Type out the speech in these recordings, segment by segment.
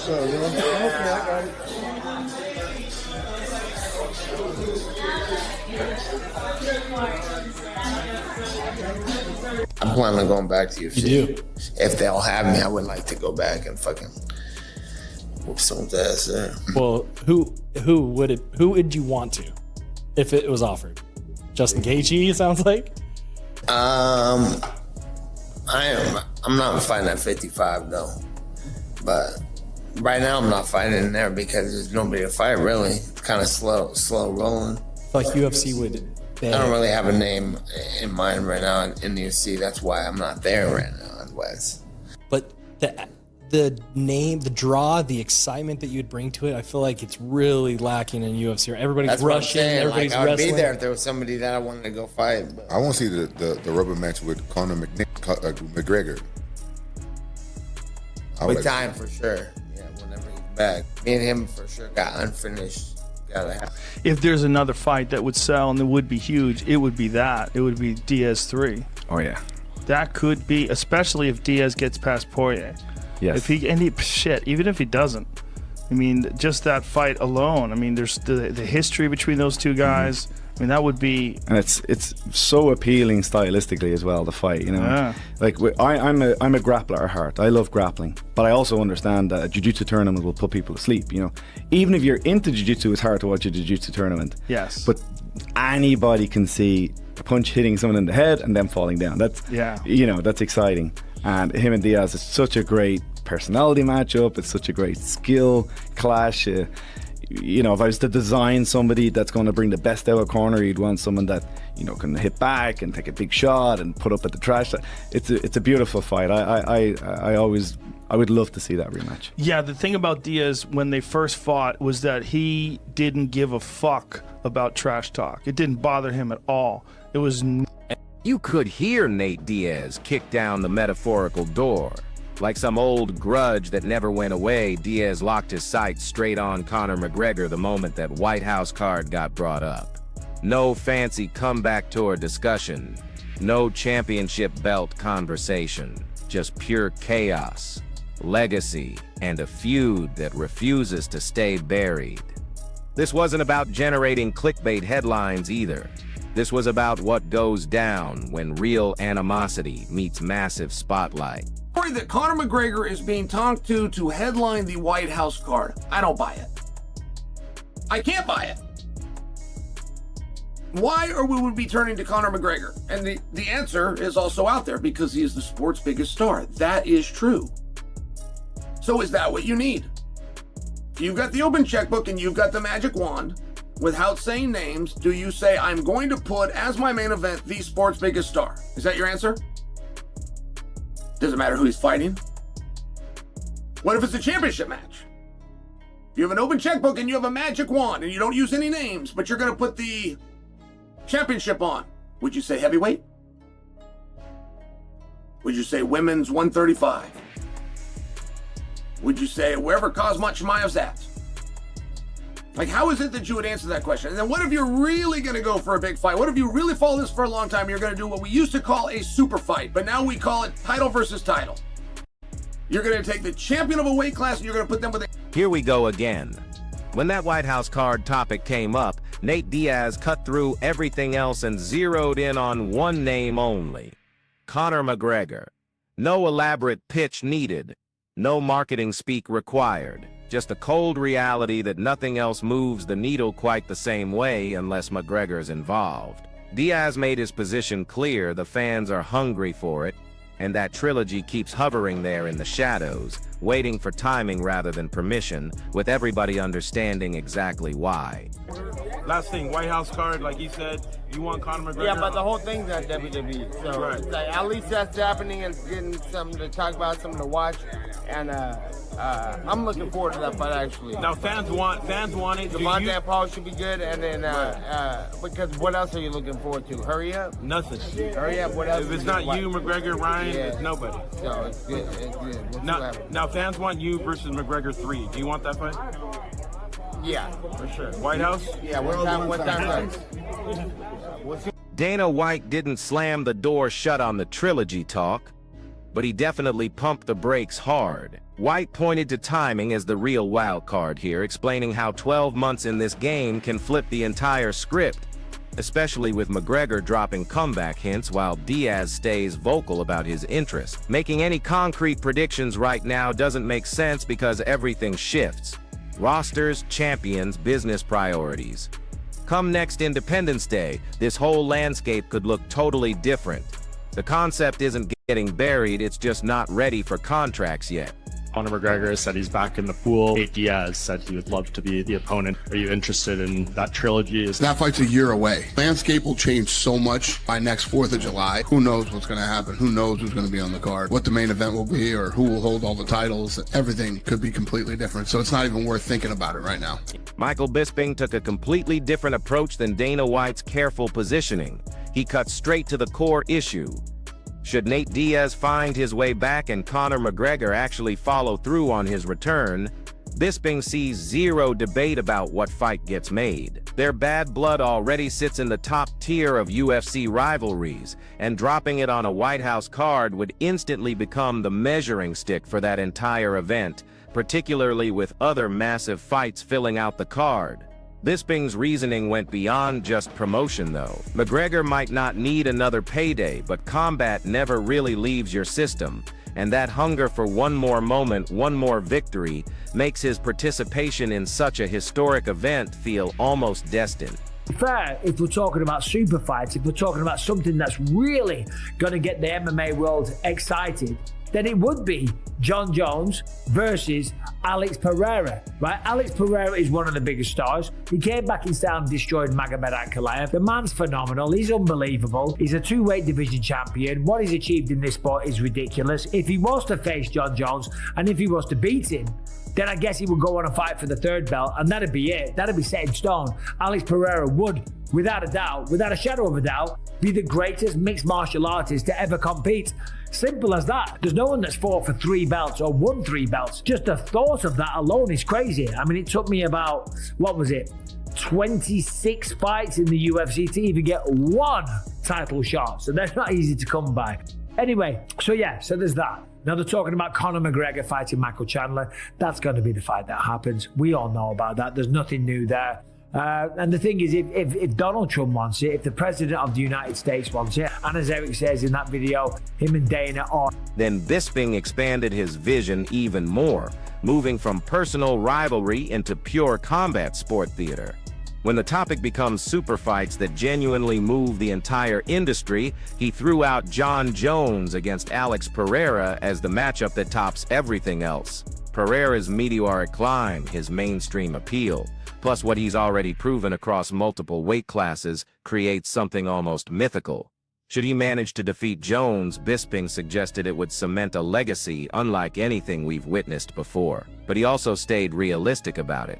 So, you know, I'm okay, I got it. I'm planning on going back to UFC. You do? If they'll have me, I would like to go back and fucking whoop someone's ass there. Well, who would you want to if it was offered? Justin Gaethje, it sounds like. I'm not fighting at 55 though, but right now I'm not fighting in there because there's nobody to fight really. It's kind of slow rolling. Like UFC would. I don't really have a name in mind right now in the UFC. That's why I'm not there right now. Otherwise, but the name, the draw, the excitement that you'd bring to it, I feel like it's really lacking in UFC. Everybody's that's rushing, everybody's I would wrestling. be there if there was somebody that I wanted to go fight. But. I want to see the rubber match with Conor McGregor. With time for sure. Yeah, whenever he's back. Me and him for sure got unfinished. If there's another fight that would sell and it would be huge, it would be that. It would be Diaz 3. Oh yeah. That could be, especially if Diaz gets past Poirier. Yes. Even if he doesn't. I mean, just that fight alone. I mean, there's the history between those two guys. I mean, that would be, and it's so appealing stylistically as well. The fight, you know, like I'm a grappler at heart. I love grappling, but I also understand that a jiu-jitsu tournament will put people to sleep. You know, even if you're into jiu-jitsu, it's hard to watch a jiu-jitsu tournament. Yes, but anybody can see a punch hitting someone in the head and them falling down. That's you know, that's exciting. And him and Diaz is such a great personality matchup. It's such a great skill clash. You know, if I was to design somebody that's going to bring the best out of Conor, you'd want someone that, you know, can hit back and take a big shot and put up at the trash. It's a beautiful fight. I would love to see that rematch. Yeah, the thing about Diaz when they first fought was that he didn't give a fuck about trash talk. It didn't bother him at all. It was. You could hear Nate Diaz kick down the metaphorical door. Like some old grudge that never went away, Diaz locked his sights straight on Conor McGregor the moment that White House card got brought up. No fancy comeback tour discussion. No championship belt conversation. Just pure chaos, legacy, and a feud that refuses to stay buried. This wasn't about generating clickbait headlines either. This was about what goes down when real animosity meets massive spotlight. Story that Conor McGregor is being talked to headline the White House card. I don't buy it. I can't buy it. Why are we be turning to Conor McGregor? And the answer is also out there because he is the sport's biggest star. That is true. So is that what you need? If you've got the open checkbook and you've got the magic wand, without saying names, do you say, I'm going to put as my main event the sport's biggest star? Is that your answer? Doesn't matter who he's fighting. What if it's a championship match? You have an open checkbook and you have a magic wand and you don't use any names, but you're going to put the championship on. Would you say heavyweight? Would you say women's 135? Would you say wherever Kazmat Chimaev's at? Like, how is it that you would answer that question? And then what if you're really going to go for a big fight? What if you really follow this for a long time? You're going to do what we used to call a super fight, but now we call it title versus title. You're going to take the champion of a weight class and you're going to put them with a... Here we go again. When that White House card topic came up, Nate Diaz cut through everything else and zeroed in on one name only. Conor McGregor. No elaborate pitch needed. No marketing speak required. Just a cold reality that nothing else moves the needle quite the same way unless McGregor's involved. Diaz made his position clear. The fans are hungry for it, and that trilogy keeps hovering there in the shadows, waiting for timing rather than permission, with everybody understanding exactly why. Last thing, White House card, like you said, you want Conor McGregor? Yeah, but the whole thing's at WWE, so right. It's like, at least that's happening and getting something to talk about, something to watch, and I'm looking forward to that fight actually. Now fans want it. Devontae and Paul should be good, and then because what else are you looking forward to? Hurry up. Nothing. Hurry up. What else? If it's not you, McGregor, Ryan, it's nobody. So it's good. It's good. Now fans want you versus McGregor 3. Do you want that fight? Yeah, for sure. White House? Yeah. What time? Dana White didn't slam the door shut on the trilogy talk. but he definitely pumped the brakes hard. White pointed to timing as the real wild card here, explaining how 12 months in this game can flip the entire script, especially with McGregor dropping comeback hints while Diaz stays vocal about his interest. Making any concrete predictions right now doesn't make sense because everything shifts. Rosters, champions, business priorities. Come next Independence Day, this whole landscape could look totally different. The concept isn't getting buried, it's just not ready for contracts yet. Conor McGregor said he's back in the pool. Nate Diaz said he would love to be the opponent. Are you interested in that trilogy? That fight's a year away. Landscape will change so much by next 4th of July. Who knows what's going to happen? Who knows who's going to be on the card? What the main event will be or who will hold all the titles? Everything could be completely different. So it's not even worth thinking about it right now. Michael Bisping took a completely different approach than Dana White's careful positioning. He cut straight to the core issue. Should Nate Diaz find his way back and Conor McGregor actually follow through on his return, Bisping sees zero debate about what fight gets made. Their bad blood already sits in the top tier of UFC rivalries, and dropping it on a White House card would instantly become the measuring stick for that entire event, particularly with other massive fights filling out the card. Bisping's reasoning went beyond just promotion, though. McGregor might not need another payday, but combat never really leaves your system, and that hunger for one more moment, one more victory, makes his participation in such a historic event feel almost destined. Fair, if we're talking about super fights, if we're talking about something that's really going to get the MMA world excited, then it would be Jon Jones versus Alex Pereira, right? Alex Pereira is one of the biggest stars. He came back in style and destroyed Magomed Ankalaev. The man's phenomenal. He's unbelievable. He's a 2-weight division champion. What he's achieved in this sport is ridiculous. If he was to face Jon Jones and if he was to beat him, then I guess he would go on and fight for the 3rd belt, and that'd be it. That'd be set in stone. Alex Pereira would, without a doubt, without a shadow of a doubt, be the greatest mixed martial artist to ever compete. Simple as that. There's no one that's fought for 3 belts or won 3 belts. Just the thought of that alone is crazy. I mean, it took me about, 26 fights in the UFC to even get 1 title shot. So they're not easy to come by. Anyway, so there's that. Now they're talking about Conor McGregor fighting Michael Chandler. That's going to be the fight that happens. We all know about that. There's nothing new there. And the thing is, if Donald Trump wants it, if the President of the United States wants it, and as Eric says in that video, him and Dana are... Then Bisping expanded his vision even more, moving from personal rivalry into pure combat sport theater. When the topic becomes super fights that genuinely move the entire industry, he threw out Jon Jones against Alex Pereira as the matchup that tops everything else. Pereira's meteoric climb, his mainstream appeal, plus what he's already proven across multiple weight classes, creates something almost mythical. Should he manage to defeat Jones, Bisping suggested it would cement a legacy unlike anything we've witnessed before. But he also stayed realistic about it.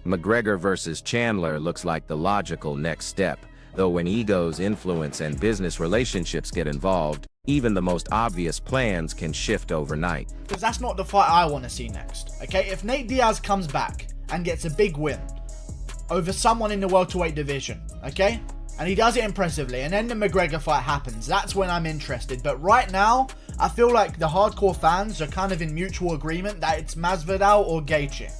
McGregor versus Chandler looks like the logical next step, though when egos, influence, and business relationships get involved, even the most obvious plans can shift overnight. Because that's not the fight I want to see next, okay? If Nate Diaz comes back and gets a big win over someone in the welterweight division, okay? And he does it impressively, and then the McGregor fight happens, that's when I'm interested. But right now, I feel like the hardcore fans are kind of in mutual agreement that it's Masvidal or Gaethje.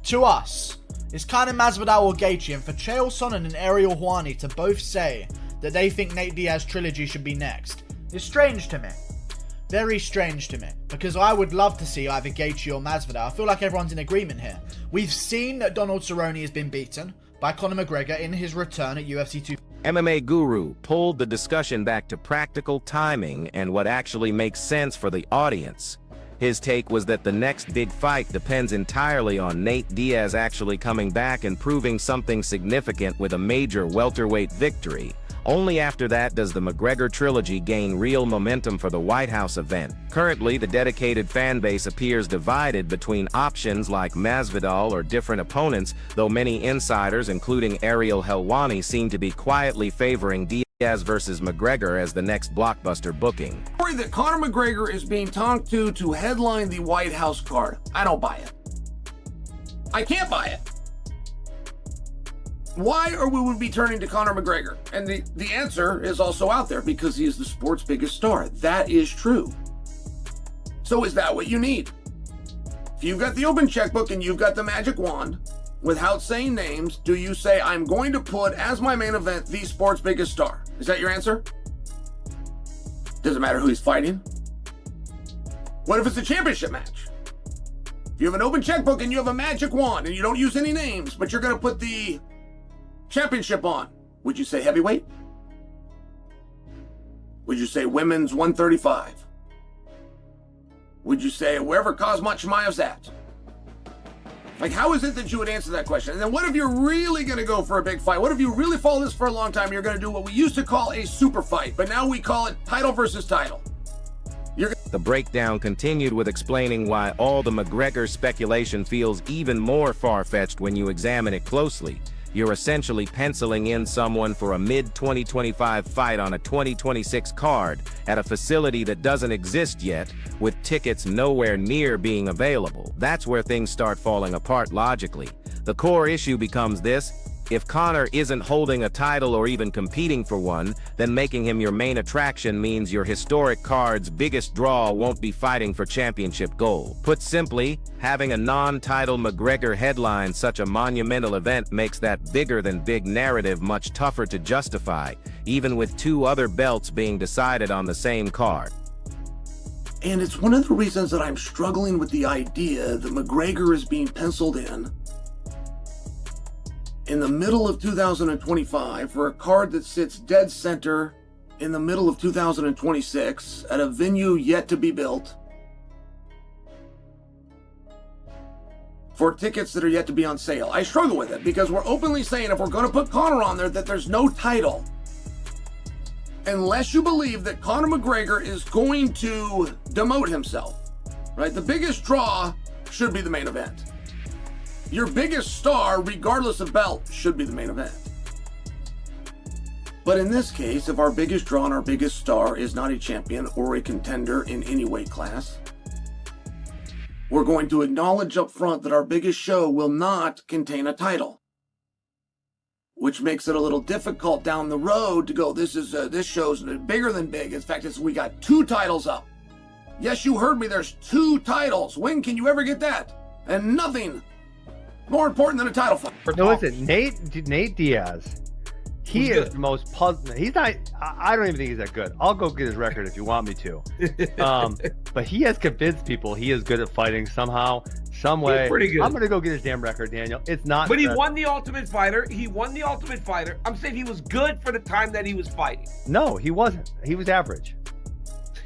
To us, it's kind of Masvidal or Gaethje, and for Chael Sonnen and Ariel Helwani to both say that they think Nate Diaz trilogy should be next is strange to me. Very strange to me, because I would love to see either Gaethje or Masvidal. I feel like everyone's in agreement here. We've seen that Donald Cerrone has been beaten by Conor McGregor in his return at UFC 2. MMA Guru pulled the discussion back to practical timing and what actually makes sense for the audience. His take was that the next big fight depends entirely on Nate Diaz actually coming back and proving something significant with a major welterweight victory. Only after that does the McGregor trilogy gain real momentum for the White House event. Currently, the dedicated fan base appears divided between options like Masvidal or different opponents, though many insiders, including Ariel Helwani, seem to be quietly favoring Diaz versus McGregor as the next blockbuster booking. Story that Conor McGregor is being talked to headline the White House card. I don't buy it. I can't buy it. Why are we be turning to Conor McGregor? And the answer is also out there, because he is the sport's biggest star. That is true. So is that what you need? If you've got the open checkbook and you've got the magic wand, without saying names, do you say, I'm going to put as my main event the sport's biggest star? Is that your answer? Doesn't matter who he's fighting. What if it's a championship match? If you have an open checkbook and you have a magic wand and you don't use any names, but you're going to put the championship on, would you say heavyweight? Would you say women's 135? Would you say wherever Kazmat Chimaev's at? Like, how is it that you would answer that question? And then what if you're really going to go for a big fight? What if you really follow this for a long time? You're going to do what we used to call a super fight, but now we call it title versus title. The breakdown continued with explaining why all the McGregor speculation feels even more far-fetched when you examine it closely. You're essentially penciling in someone for a mid-2025 fight on a 2026 card at a facility that doesn't exist yet, with tickets nowhere near being available. That's where things start falling apart logically. The core issue becomes this: if Conor isn't holding a title or even competing for one, then making him your main attraction means your historic card's biggest draw won't be fighting for championship gold. Put simply, having a non-title McGregor headline such a monumental event makes that bigger than big narrative much tougher to justify, even with two other belts being decided on the same card. And it's one of the reasons that I'm struggling with the idea that McGregor is being penciled in the middle of 2025 for a card that sits dead center in the middle of 2026 at a venue yet to be built for tickets that are yet to be on sale. I struggle with it because we're openly saying if we're going to put Conor on there that there's no title unless you believe that Conor McGregor is going to demote himself, right? The biggest draw should be the main event. Your biggest star, regardless of belt, should be the main event. But in this case, if our biggest draw and our biggest star is not a champion or a contender in any weight class, we're going to acknowledge up front that our biggest show will not contain a title, which makes it a little difficult down the road to go, this show's bigger than big. In fact, we got 2 titles up. Yes, you heard me, there's 2 titles. When can you ever get that? And nothing more important than a title fight. No, listen, Nate Diaz, he is the most puzzling. He's not. I don't even think he's that good. I'll go get his record if you want me to. But he has convinced people he is good at fighting somehow, some way. He's pretty good. I'm gonna go get his damn record, Daniel. It's not. But he won the Ultimate Fighter. He won the Ultimate Fighter. I'm saying he was good for the time that he was fighting. No, he wasn't. He was average.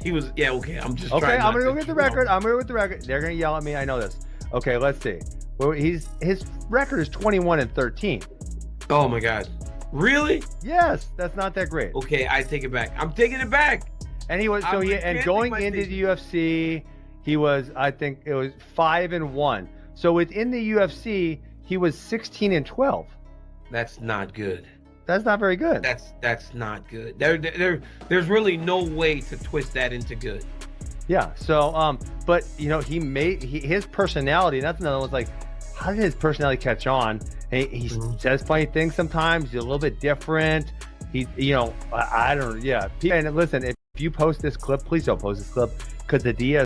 He was. Yeah. Okay. I'm just. Okay. I'm gonna go get the record. I'm gonna go get the record. They're gonna yell at me. I know this. Okay. Let's see. Well, his record is 21-13. Oh my God. Really? Yes, that's not that great. Okay, I take it back. I'm taking it back. And he was going into the UFC, he was, I think it was 5-1. So within the UFC, he was 16-12. That's not good. That's not very good. That's not good. There's really no way to twist that into good. Yeah. So but you know, his personality, that's another one's like, how did his personality catch on? And he says funny things sometimes. He's a little bit different. I don't know. Yeah. And listen, if you post this clip, please don't post this clip because the Diaz